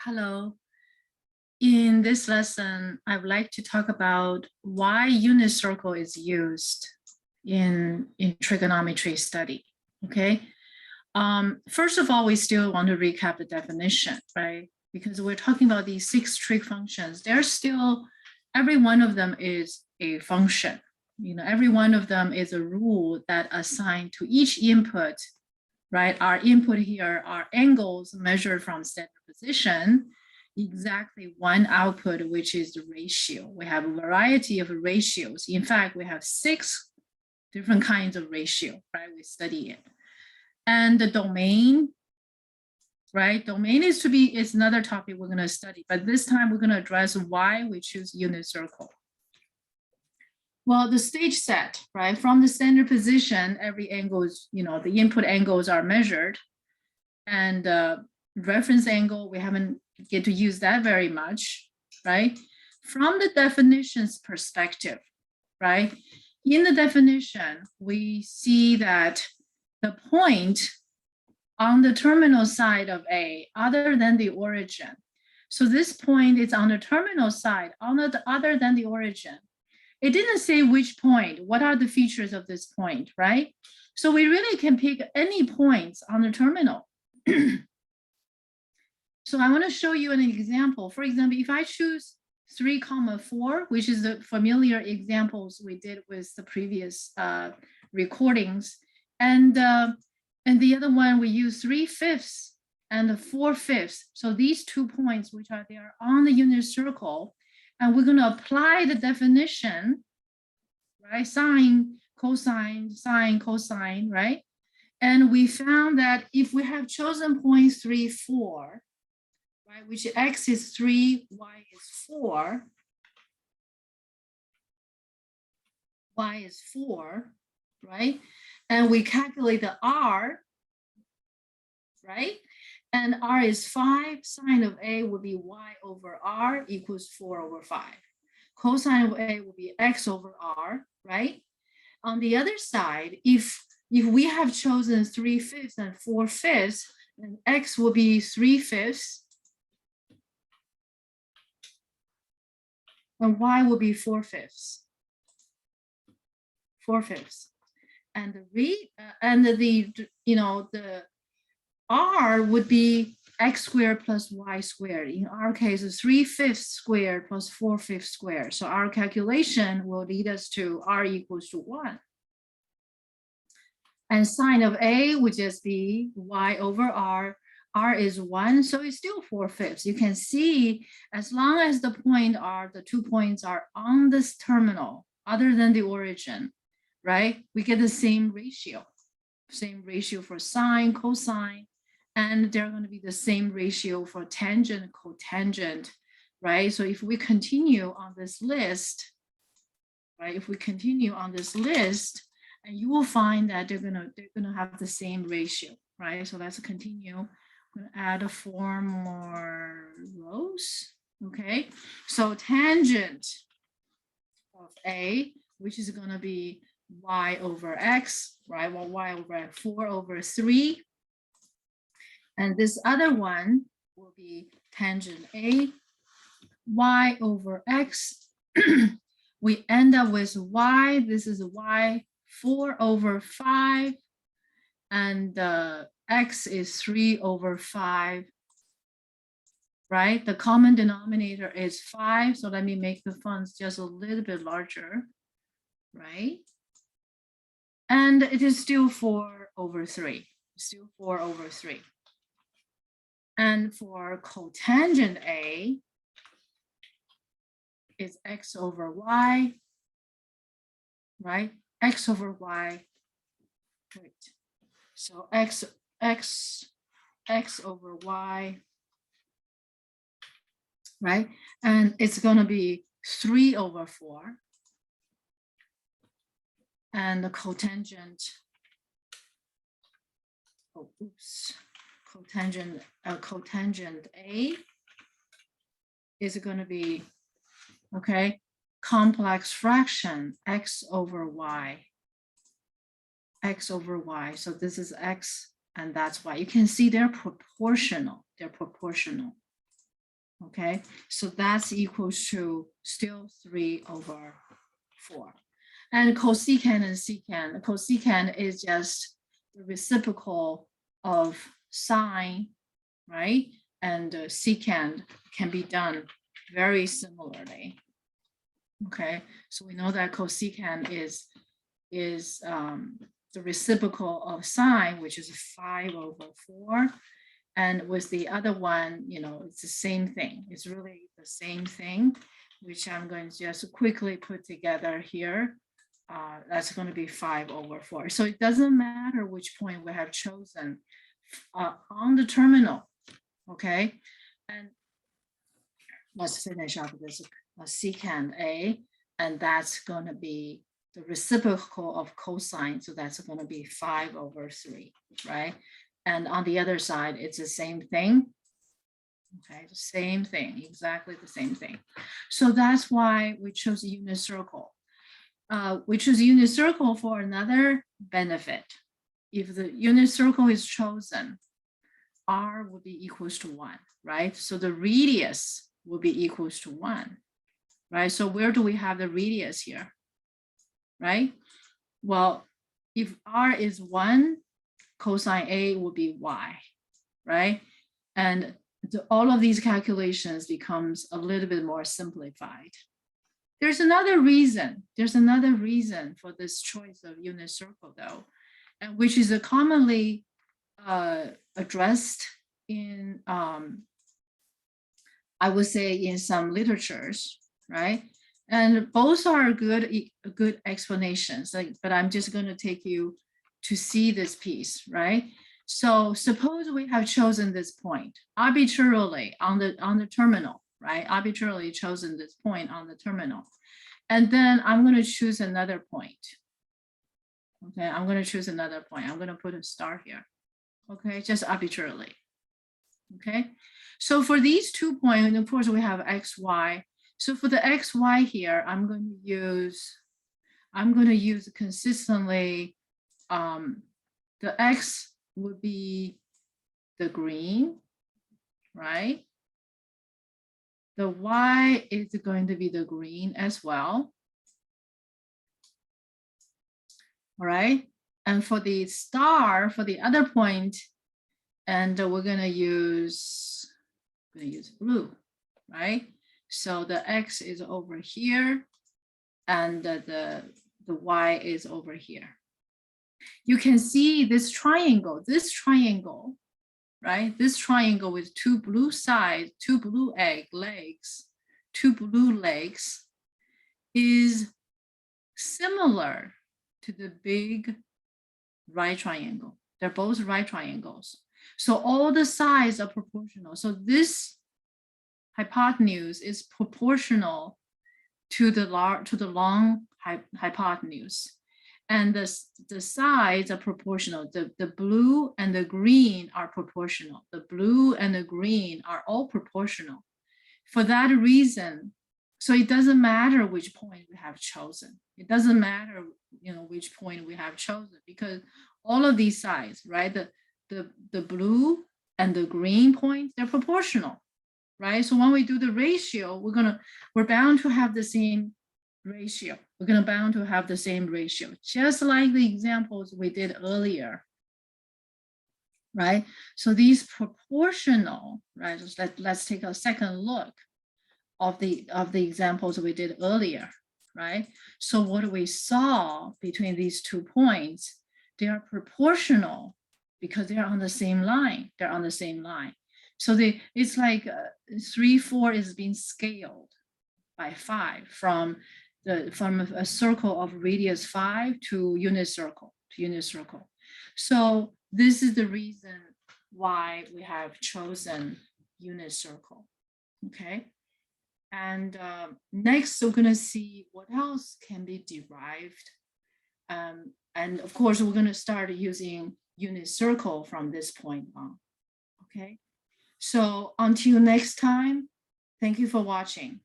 Hello. In this lesson, I would like to talk about why unit circle is used in trigonometry study. Okay. First of all, we still want to recap the definition, right? Because we're talking about these 6 trig functions. They're still, every one of them is a function. Every one of them is a rule that assigned to each input, right? Our input here are angles measured from standard position, exactly one output, which is the ratio. We have a variety of ratios. In fact, we have 6 different kinds of ratio, right? We study it. And the domain, right? Domain is another topic we're going to study, but this time we're going to address why we choose unit circle. Well, the stage set, right? From the standard position, every angle is, the input angles are measured. And reference angle, we haven't get to use that very much, right? From the definitions perspective, right? In the definition, we see that the point on the terminal side of A, other than the origin. So this point is on the terminal side, other than the origin. It didn't say which point, what are the features of this point, right? So we really can pick any points on the terminal. So I want to show you an example. For example, if I choose 3, 4, which is the familiar examples we did with the previous recordings, and the other one we use 3/5 and 4/5. So these 2 points, which are there on the unit circle, and we're going to apply the definition, right? Sine, cosine, sine, cosine, right? And we found that if we have chosen points 3, 4, right, which x is 3, y is 4, y is 4, right? And we calculate the r, right? And r is 5, sine of A would be y over r equals 4 over 5. Cosine of A will be x over r, right? On the other side, if we have chosen 3/5 and 4/5, then x will be 3/5 and y will be 4/5. 4/5. And the r would be x squared plus y squared. In our case, 3/5 squared plus 4/5 squared. So our calculation will lead us to r equals to 1. And sine of A would just be y over r. R is 1, so it's still 4/5. You can see as long as the 2 points are on this terminal, other than the origin, right? We get the same ratio for sine, cosine, and they're going to be the same ratio for tangent, cotangent, right? So if we continue on this list, right? And you will find that they're gonna have the same ratio, right? So let's continue. I'm gonna add 4 more rows. Okay, so tangent of A, which is gonna be y over x, right? Well, y over x, 4 over 3. And this other one will be tangent A, y over x. We end up with y, this is y, 4 over 5, and x is 3 over 5, right? The common denominator is 5, so let me make the fonts just a little bit larger, right? And it is still 4 over 3, still 4 over 3. And for cotangent A, is x over y, right? X over y, right? So x over y, right? And it's going to be 3 over 4. And the cotangent, cotangent A is going to be, okay, complex fraction x over y. So this is x and that's y. You can see they're proportional. Okay, so that's equals to still 3/4. And cosecant and secant, cosecant is just the reciprocal of sine, right? And secant can be done very similarly. Okay, so we know that cosecant is the reciprocal of sine, which is 5/4. And with the other one, you know, it's the same thing. It's really the same thing, which I'm going to just quickly put together here. That's going to be 5/4. So it doesn't matter which point we have chosen on the terminal, okay? And let's finish up this secant A, and that's going to be the reciprocal of cosine, so that's going to be 5/3, right? And on the other side, it's the same thing. Okay, the same thing, exactly the same thing. So that's why we chose a unit circle. We choose a unit circle for another benefit. If the unit circle is chosen, R will be equals to 1, right? So the radius will be equals to 1, right? So where do we have the radius here, right? Well, if R is 1, cosine A will be Y, right? And all of these calculations becomes a little bit more simplified. There's another reason for this choice of unit circle though, and which is commonly addressed in, I would say in some literatures, right? And both are good explanations, but I'm just going to take you to see this piece, right? So suppose we have chosen this point arbitrarily on the terminal, right? Arbitrarily chosen this point on the terminal. And then I'm going to choose another point. Okay, I'm going to choose another point. I'm going to put a star here. Okay, just arbitrarily. Okay, so for these 2 points, and of course we have x, y. So for the x, y here, I'm going to use consistently, the x would be the green, right? The y is going to be the green as well. All right, and for the star, for the other point, and we're gonna use blue, right? So the x is over here, and the y is over here. You can see this triangle, right? This triangle with 2 blue sides, 2 blue legs, 2 blue legs is similar to the big right triangle. They're both right triangles. So all the sides are proportional. So this hypotenuse is proportional to the long hypotenuse. And the sides are proportional. The blue and the green are proportional. The blue and the green are all proportional. For that reason, so it doesn't matter which point we have chosen. It doesn't matter, which point we have chosen, because all of these sides, right? The blue and the green points, they're proportional, right? So when we do the ratio, we're bound to have the same ratio. We're bound to have the same ratio, just like the examples we did earlier, right? So these proportional, right? Let's take a second look of the examples we did earlier, right? So what we saw between these 2 points, they are proportional because they're on the same line. They're on the same line. So it's like 3, 4 is being scaled by 5 from a circle of radius 5 to unit circle. So this is the reason why we have chosen unit circle. Okay. And next, we're going to see what else can be derived. And of course, we're going to start using unit circle from this point on. Okay. So until next time, thank you for watching.